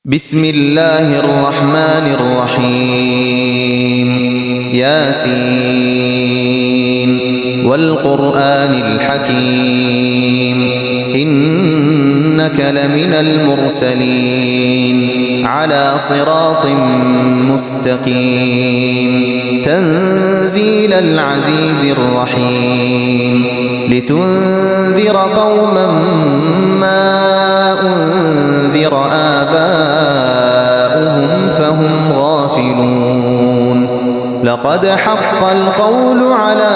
بسم الله الرحمن الرحيم ياسين والقرآن الحكيم إنك لمن المرسلين على صراط مستقيم تنزيل العزيز الرحيم لتنذر قوما ما أنذر آباؤهم فهم غافلون لقد حق القول على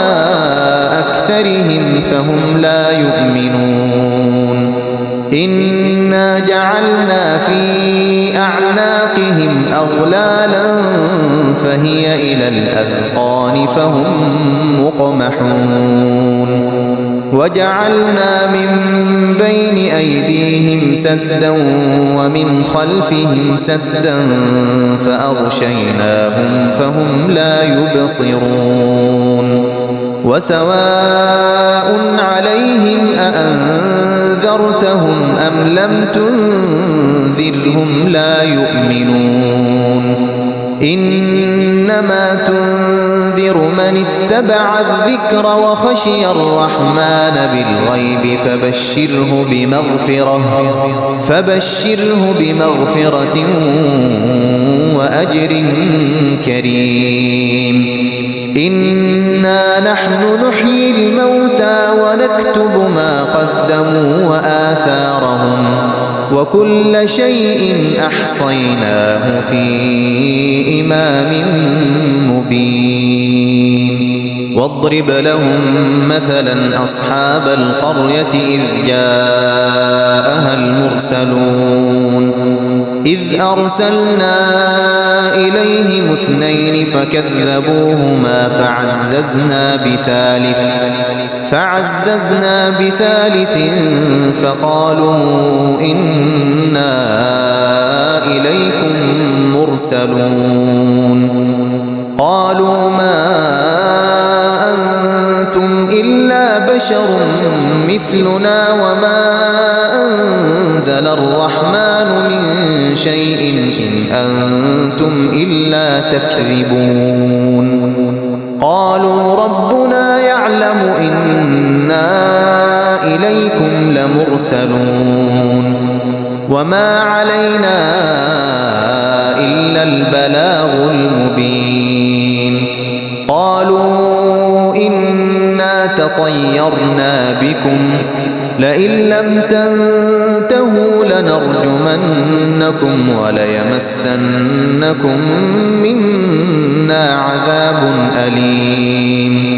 أكثرهم فهم لا يؤمنون إنا جعلنا في أعناقهم أغلالا فهي إلى الأذقان فهم مقمحون وجعلنا من بين أيديهم سدا ومن خلفهم سدا فأغشيناهم فهم لا يبصرون وسواء عليهم أأنذرتهم أم لم تنذرهم لا يؤمنون إنما تنذر من اتبع الذكر وخشي الرحمن بالغيب فبشره بمغفرة وأجر كريم إنا نحن نحيي الموتى ونكتب ما قدموا وآثارهم وكل شيء أحصيناه في إمام مبين واضرب لهم مثلا أصحاب القرية إذ جاءها المرسلون إذ أرسلنا إليهم اثنين فكذبوهما فعززنا بثالث فقالوا إنا إليكم مرسلون قالوا ما أنتم إلا بشر مثلنا وما أنزل الرحمن من شيء إن أنتم إلا تكذبون قالوا ربنا يعلم إنا إليكم لمرسلون وما علينا إلا البلاغ المبين قالوا إنا تطيرنا بكم لئن لم تنتهوا لنرجمنكم وليمسنكم منا عذاب أليم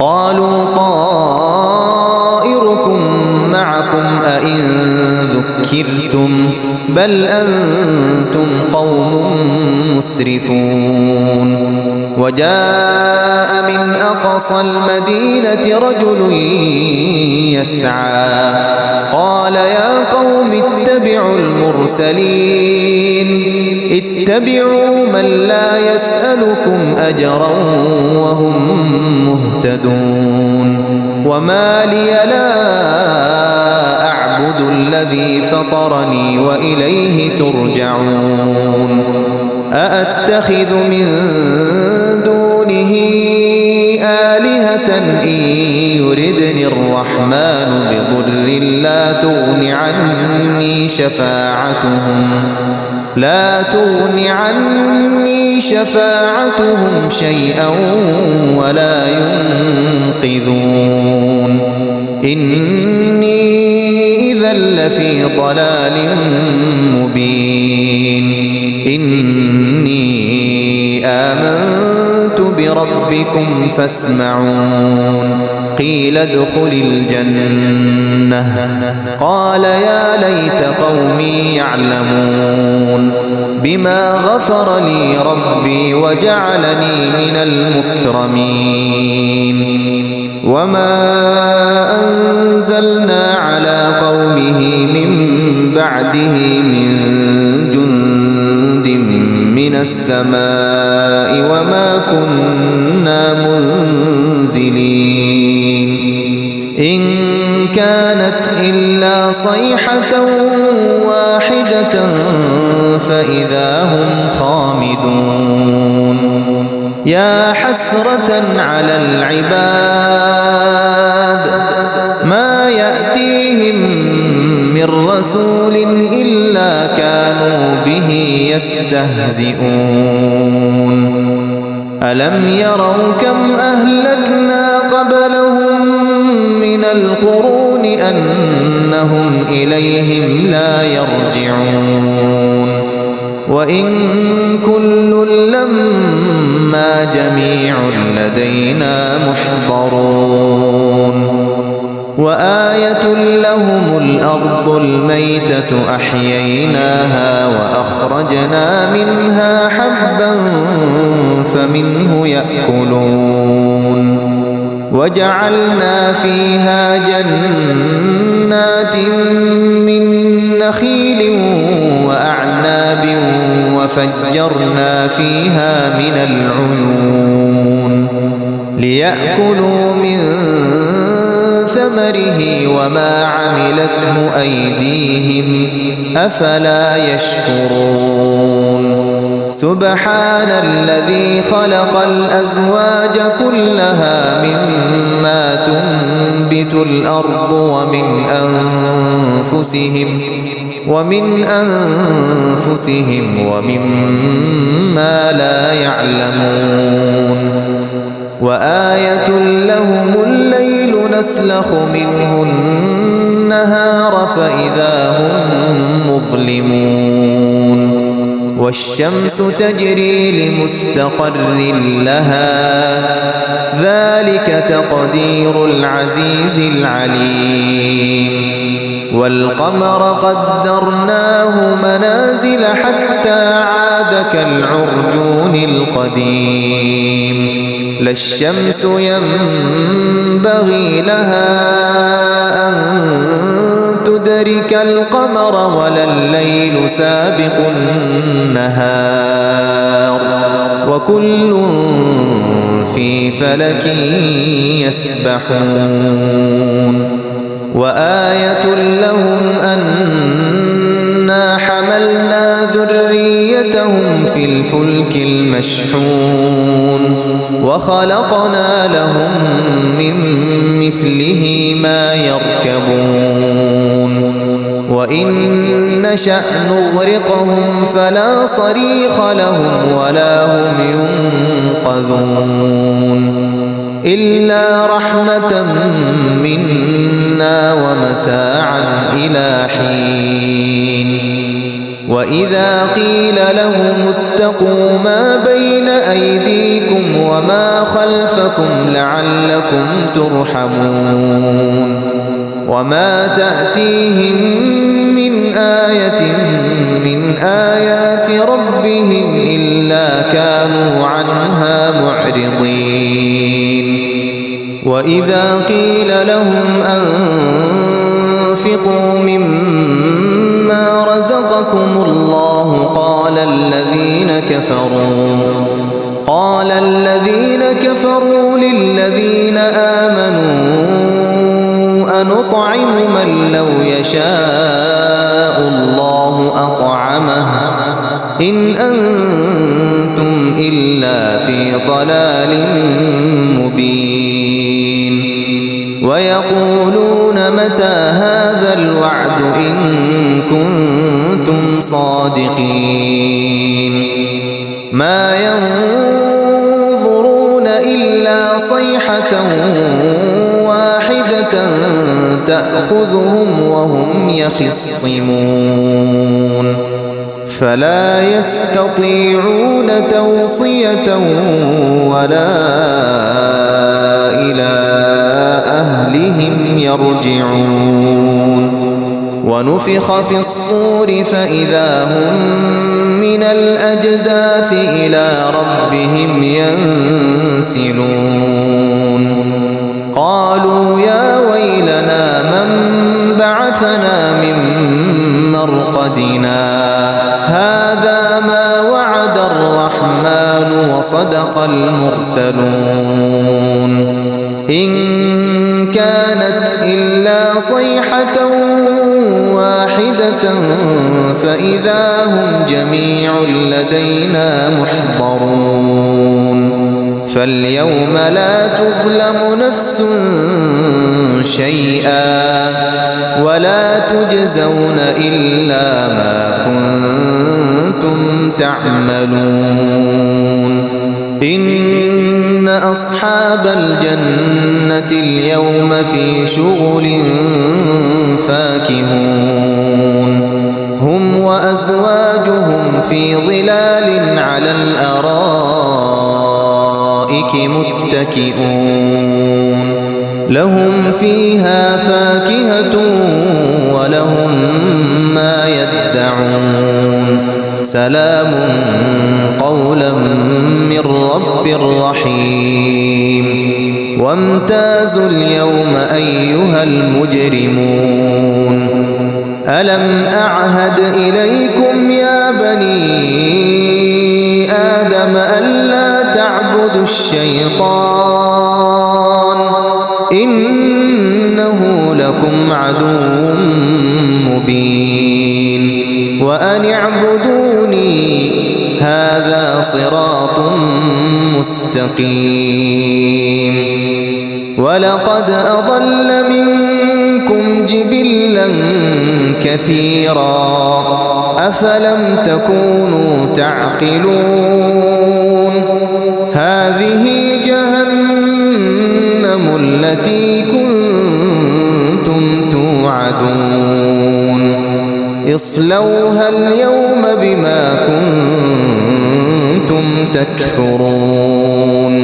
قالوا طائركم معكم أئن ذكرتم بل أنتم قوم مسرفون وجاء من أقصى المدينة رجل يسعى قال يا قوم اتبعوا المرسلين اتبعوا من لا يسألكم أجرا وهم مهتدون وما لي لا أعبد الذي فطرني وإليه ترجعون أأتخذ من دونه آلهة إن يردني الرحمن بضر لا تغن عني شفاعتهم شيئا ولا ينقذون إني إذا لفي ضلال مبين إني آمنت بربكم فاسمعون قيل ادخل الجنة قال يا ليت قومي يعلمون بما غفر لي ربي وجعلني من المكرمين وما أنزلنا على قومه من بعده من جند من السماء وما كنا منزلين إن كانت إلا صيحة واحدة فإذا هم خامدون يا حسرة على العباد ما يأتيهم من رسول إلا كانوا به يستهزئون ألم يروا كم أهلكنا قبلهم من القرون أنهم إليهم لا يرجعون وإن كل لما جميع لدينا محضرون وآية لهم الأرض الميتة أحييناها وأخرجنا منها حبا فمنه يأكلون وجعلنا فيها جنات من نخيل وأعناب وفجرنا فيها من العيون ليأكلوا من ثمره وما عملته أيديهم أفلا يشكرون سبحان الذي خلق الأزواج كلها مما تنبت الأرض ومن أنفسهم ومما لا يعلمون وآية لهم الليل نسلخ منه النهار فإذا هم مظلمون والشمس تجري لمستقر لها ذلك تقدير العزيز العليم والقمر قدرناه منازل حتى عاد كالعرجون القديم لا الشمس ينبغي لها أن تدرك القمر ولا الليل سابق النهار وكل في فلك يسبحون وآية لهم أنا حملنا ذريتهم في الفلك المشحون وخلقنا لهم من مثله ما يركبون وإن نشأ نغرقهم فلا صريخ لهم ولا هم ينقذون إلا رحمة منا ومتاعا إلى حين وإذا قيل لهم اتقوا ما بين أيديكم وما خلفكم لعلكم ترحمون وما تأتيهم من آية من آيات ربهم إلا كانوا عنها معرضين وإذا قيل لهم أنفقوا مما رزقكم الله قال الذين كفروا للذين آمنوا أنطعم من لو يشاء الله أطعمه إن أنتم إلا في ضلال مبين ويقولون متى هذا الوعد إن كنتم صادقين ما ينظرون إلا صيحة واحدة تأخذهم وهم يخصمون فلا يستطيعون توصية ولا إلى أهلهم يرجعون ونفخ في الصور فإذا هم من الأجداث إلى ربهم ينسلون قالوا يا ويلنا من بعثنا من مرقدنا هذا ما وعد الرحمن وصدق المرسلون إن كانت إلا صيحة واحدة واحدة فإذا هم جميع لدينا محضرون فاليوم لا تظلم نفس شيئا ولا تجزون إلا ما كنتم تعملون إن أصحاب الجنة اليوم في شغل فاكهون هم وأزواجهم في ظلال على الأرائك متكئون لهم فيها فاكهة ولهم ما يدعون سلام قولا من رب رحيم وامتازوا اليوم أيها المجرمون ألم أعهد إليكم يا بني آدم ألا تعبدوا الشيطان إنه لكم عدو مبين وأن اعبدوني هذا صراط مستقيم ولقد أضل منكم جبلا كثيرا أفلم تكونوا تعقلون هذه جهنم التي كنتم توعدون اصلوها اليوم بما كنتم تكفرون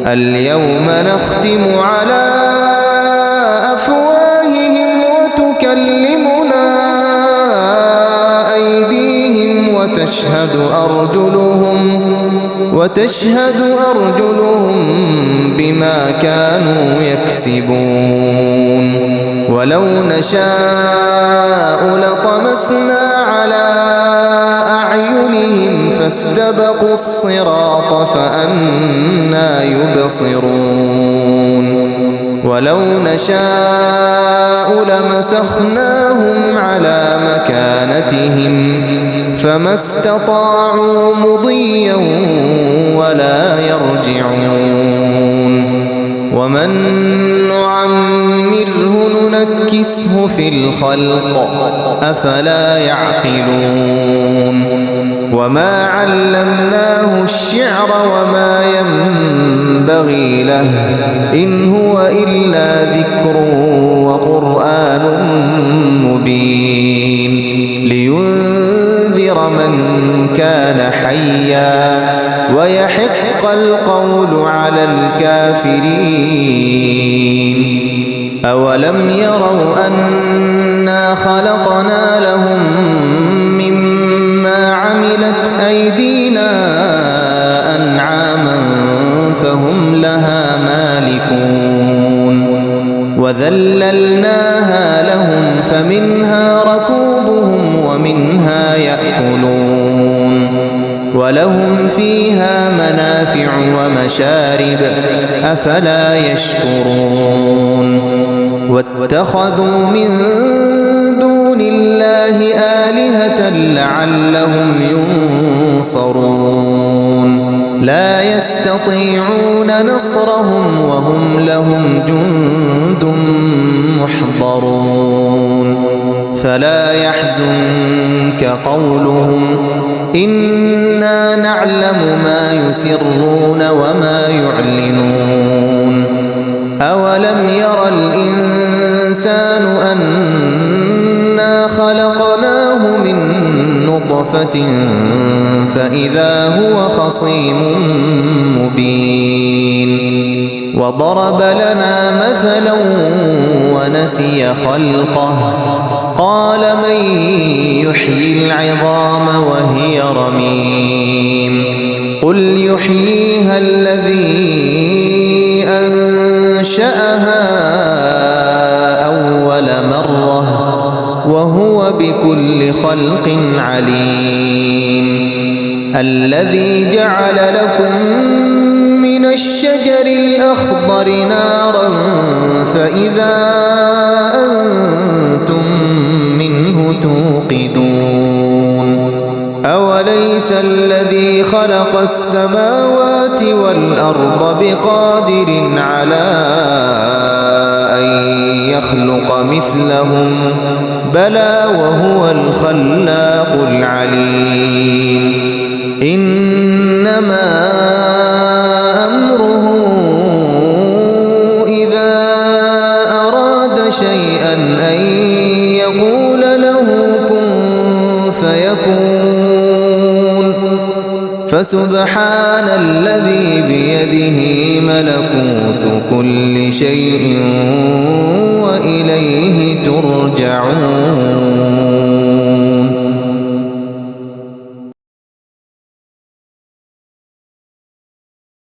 اليوم نختم على أفواههم وتكلمنا أيديهم وتشهد أرجلهم بما كانوا يكسبون ولو نشاء لطمسنا على أعينهم فاستبقوا الصراط فأنى يبصرون ولو نشاء لمسخناهم على مكانتهم فما استطاعوا مضيا ولا يرجعون ومن نعمره ننكسه في الخلق أفلا يعقلون وما علمناه الشعر وما ينبغي له إن هو إلا ذكر وقرآن مبين لينذر من كان حيا ويحق القول على الكافرين أولم يروا أنا خلقنا لهم مما عملت أيدينا أنعاما فهم لها مالكون وذللناها لهم فمنها ركوبهم ومنها يأكلون ولهم فيها منافع ومشارب أفلا يشكرون واتخذوا من دون الله آلهة لعلهم ينصرون لا يستطيعون نصرهم وهم لهم جند محضرون فلا يحزنك قولهم إنا نعلم ما يسرون وما يعلنون أولم ير الإنسان أنا خلقناه من نطفة فإذا هو خصيم مبين وضرب لنا مثلا ونسي خلقه قال من يحيي العظام وهي رميم قل يحييها الذي أنشأها أول مرة وهو بكل خلق عليم الذي جعل لكم من الشجر الأخضر نارا فإذا أنتم منه توقدون أوليس الذي خلق السماوات والأرض بقادر على أن يخلق مثلهم بلى وهو الخلاق العليم إنما أمره إذا أراد شيئا أن يقول له كن فيكون فسبحان الذي بيده ملكوت كل شيء وإليه ترجعون